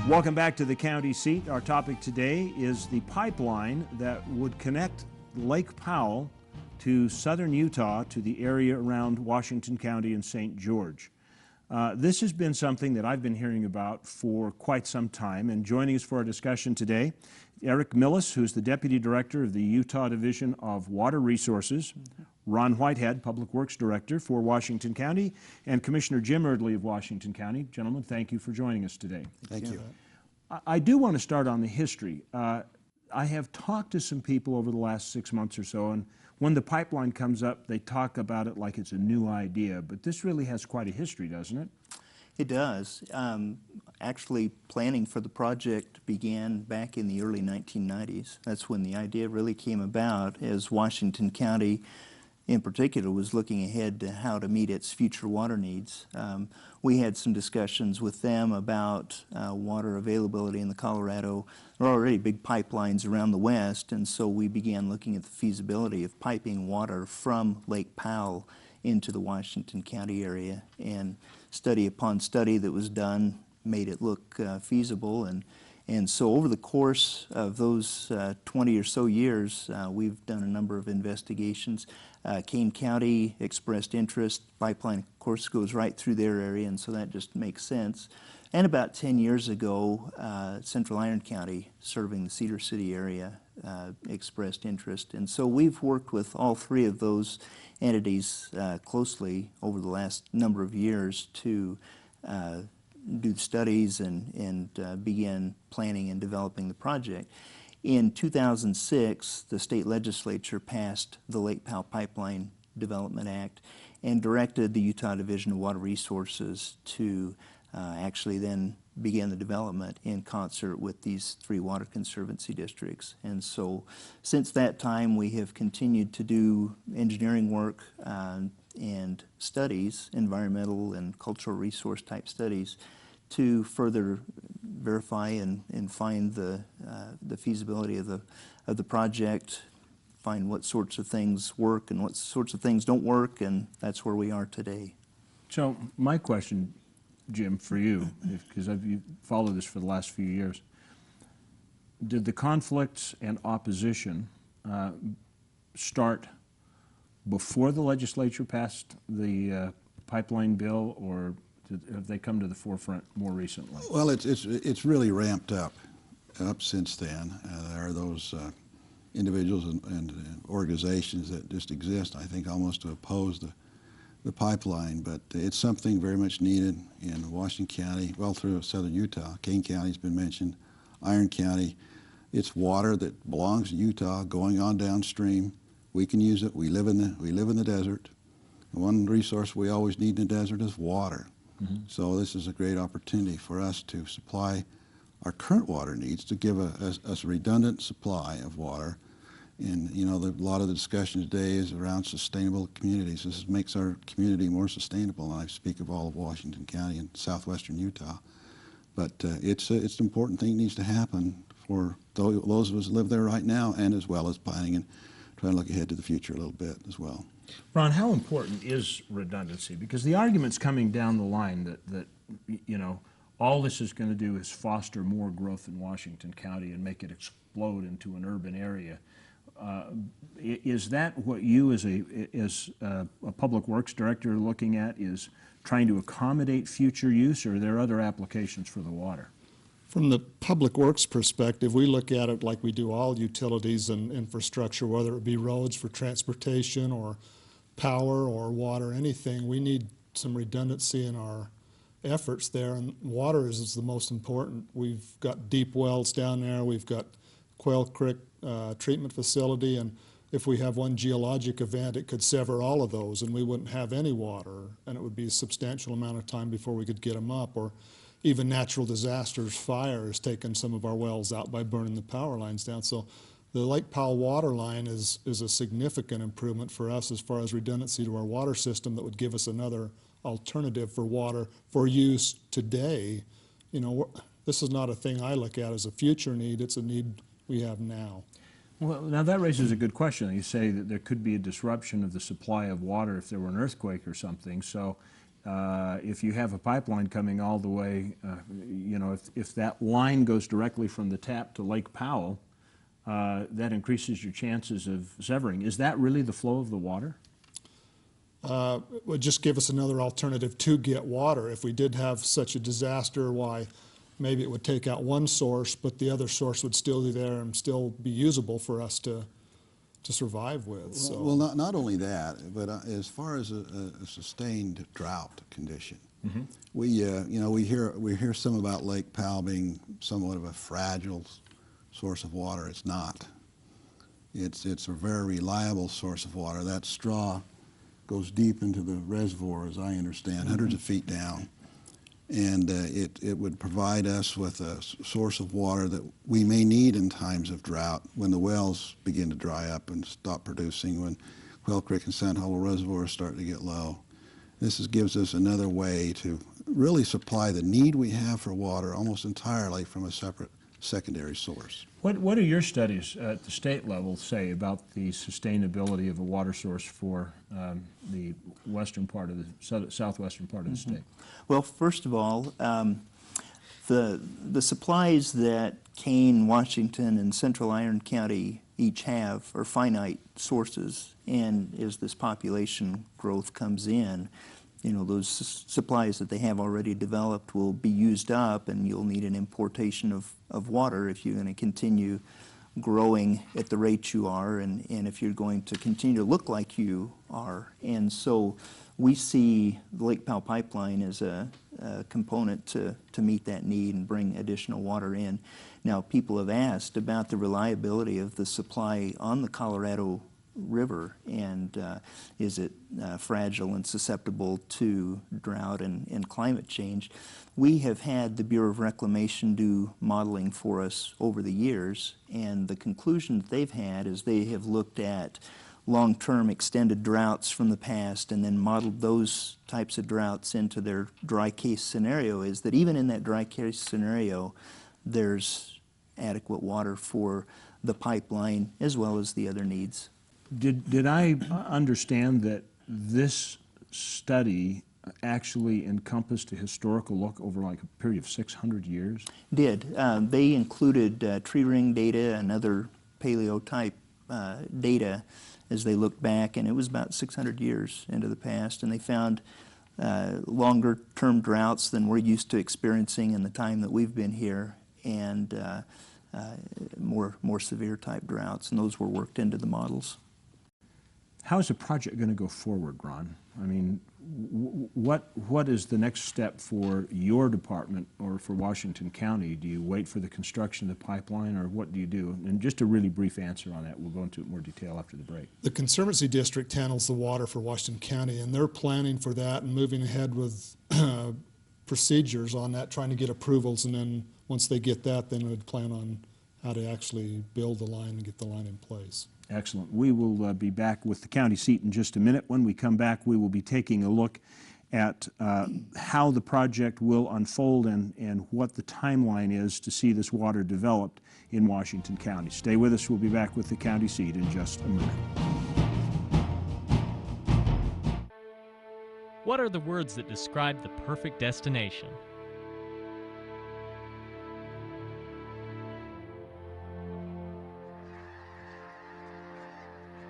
Welcome back to the county seat. Our topic today is the pipeline that would connect Lake Powell to southern Utah to the area around Washington County and St. George. This has been something that I've been hearing about for quite some time, and joining us for our discussion today, Eric Millis, who's the Deputy Director of the Utah Division of Water Resources, Ron Whitehead, Public Works Director for Washington County, and Commissioner Jim Erdley of Washington County. Gentlemen, thank you for joining us today. Thank you. I do want to start on the history. I have talked to some people over the last 6 months or so, and when the pipeline comes up, they talk about it like it's a new idea, but this really has quite a history, doesn't it? It does. Actually, planning for the project began back in the early 1990s. That's when the idea really came about, as Washington County in particular was looking ahead to how to meet its future water needs. We had some discussions with them about water availability in the Colorado. There are already big pipelines around the west, and so we began looking at the feasibility of piping water from Lake Powell into the Washington County area. And study upon study that was done made it look feasible. And so over the course of those 20 or so years, we've done a number of investigations. Kane County expressed interest. Pipeline, of course, goes right through their area, and so that just makes sense. And about 10 years ago, Central Iron County, serving the Cedar City area, expressed interest. And so we've worked with all three of those entities closely over the last number of years to do studies and begin planning and developing the project. In 2006, the state legislature passed the Lake Powell Pipeline Development Act and directed the Utah Division of Water Resources to actually then begin the development in concert with these three water conservancy districts. And so since that time, we have continued to do engineering work and studies, environmental and cultural resource type studies, to further verify and find the feasibility of the project, find what sorts of things work and what sorts of things don't work, and that's where we are today. So my question, Jim, for you, because you've followed this for the last few years, did the conflicts and opposition start before the legislature passed the pipeline bill, or have they come to the forefront more recently? Well, it's really ramped up since then. There are those individuals and organizations that just exist, I think, almost to oppose the pipeline, but it's something very much needed in Washington County, well through southern Utah. Kane County's been mentioned, Iron County. It's water that belongs to Utah going on downstream. We can use it. We live in the desert. The one resource we always need in the desert is water. Mm-hmm. So this is a great opportunity for us to supply our current water needs, to give us a redundant supply of water. And you know, a lot of the discussion today is around sustainable communities. This makes our community more sustainable, and I speak of all of Washington County and southwestern Utah. But it's an important thing that needs to happen for those of us who live there right now, and as well as planning and trying to look ahead to the future a little bit as well. Ron, how important is redundancy? Because the argument's coming down the line that you know, all this is going to do is foster more growth in Washington County and make it explode into an urban area. Is that what you as a public works director are looking at, is trying to accommodate future use, or are there other applications for the water? From the public works perspective, we look at it like we do all utilities and infrastructure, whether it be roads for transportation or power or water, anything. We need some redundancy in our efforts there, and water is the most important. We've got deep wells down there. We've got Quail Creek treatment facility, and if we have one geologic event, it could sever all of those, and we wouldn't have any water, and it would be a substantial amount of time before we could get them up. Or even natural disasters, fires, taking some of our wells out by burning the power lines down. So the Lake Powell water line is a significant improvement for us as far as redundancy to our water system that would give us another alternative for water for use today. You know, this is not a thing I look at as a future need, it's a need we have now. Well, now that raises a good question. You say that there could be a disruption of the supply of water if there were an earthquake or something. So if you have a pipeline coming all the way, you know, if that line goes directly from the tap to Lake Powell, that increases your chances of severing. Is that really the flow of the water? It would just give us another alternative to get water. If we did have such a disaster, why, maybe it would take out one source, but the other source would still be there and still be usable for us to survive with. So. Well, not only that, but as far as a sustained drought condition, we you know, we hear some about Lake Powell being somewhat of a fragile source of water. It's not. It's a very reliable source of water. That straw goes deep into the reservoir, as I understand, hundreds of feet down. And it would provide us with a source of water that we may need in times of drought when the wells begin to dry up and stop producing, when Quail Creek and Sand Hollow reservoirs start to get low. This gives us another way to really supply the need we have for water almost entirely from a separate secondary source. What do your studies at the state level say about the sustainability of a water source for the western part of the southwestern part of the state? Well, first of all, the supplies that Kane, Washington, and Central Iron County each have are finite sources, and as this population growth comes in, you know, those supplies that they have already developed will be used up, and you'll need an importation of water if you're going to continue growing at the rate you are, and if you're going to continue to look like you are. And so we see the Lake Powell Pipeline as a component to meet that need and bring additional water in. Now, people have asked about the reliability of the supply on the Colorado River, and is it fragile and susceptible to drought and climate change. We have had the Bureau of Reclamation do modeling for us over the years, and the conclusion that they've had is they have looked at long-term extended droughts from the past and then modeled those types of droughts into their dry case scenario, is that even in that dry case scenario, there's adequate water for the pipeline as well as the other needs. Did I understand that this study actually encompassed a historical look over like a period of 600 years? Did. They included tree ring data and other paleo-type data as they looked back, and it was about 600 years into the past, and they found longer-term droughts than we're used to experiencing in the time that we've been here, and more severe type droughts, and those were worked into the models. How is the project going to go forward, Ron? I mean, what is the next step for your department or for Washington County? Do you wait for the construction of the pipeline, or what do you do? And just a really brief answer on that. We'll go into more detail after the break. The Conservancy District handles the water for Washington County, and they're planning for that and moving ahead with procedures on that, trying to get approvals, and then once they get that, then we'd plan on how to actually build the line and get the line in place. Excellent. We will be back with the county seat in just a minute. When we come back, we will be taking a look at how the project will unfold and what the timeline is to see this water developed in Washington County. Stay with us. We'll be back with the county seat in just a minute. What are the words that describe the perfect destination?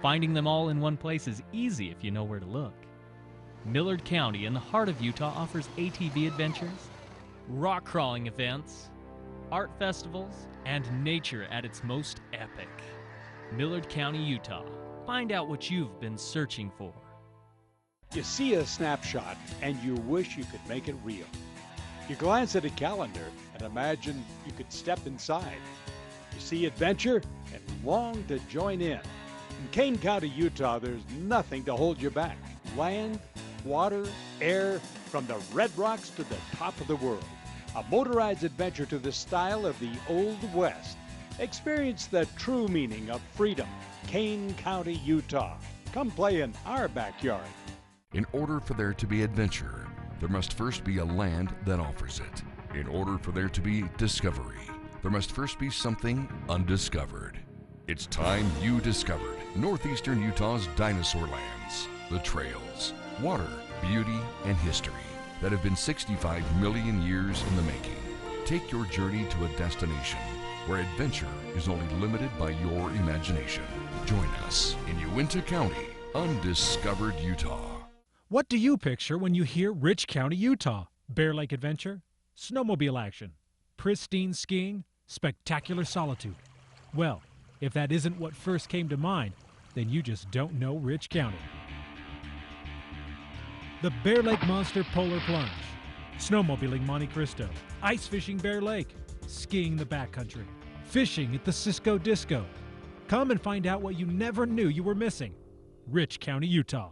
Finding them all in one place is easy if you know where to look. Millard County in the heart of Utah offers ATV adventures, rock crawling events, art festivals, and nature at its most epic. Millard County, Utah. Find out what you've been searching for. You see a snapshot and you wish you could make it real. You glance at a calendar and imagine you could step inside. You see adventure and long to join in. In Kane County, Utah, there's nothing to hold you back. Land, water, air, from the Red Rocks to the top of the world. A motorized adventure to the style of the Old West. Experience the true meaning of freedom. Kane County, Utah. Come play in our backyard. In order for there to be adventure, there must first be a land that offers it. In order for there to be discovery, there must first be something undiscovered. It's time you discovered northeastern Utah's dinosaur lands, the trails, water, beauty, and history that have been 65 million years in the making. Take your journey to a destination where adventure is only limited by your imagination. Join us in Uinta County, undiscovered Utah. What do you picture when you hear Rich County, Utah? Bear Lake adventure, snowmobile action, pristine skiing, spectacular solitude. Well, if that isn't what first came to mind, then you just don't know Rich County. The Bear Lake Monster Polar Plunge, snowmobiling Monte Cristo, ice fishing Bear Lake, skiing the backcountry, fishing at the Cisco Disco. Come and find out what you never knew you were missing. Rich County, Utah.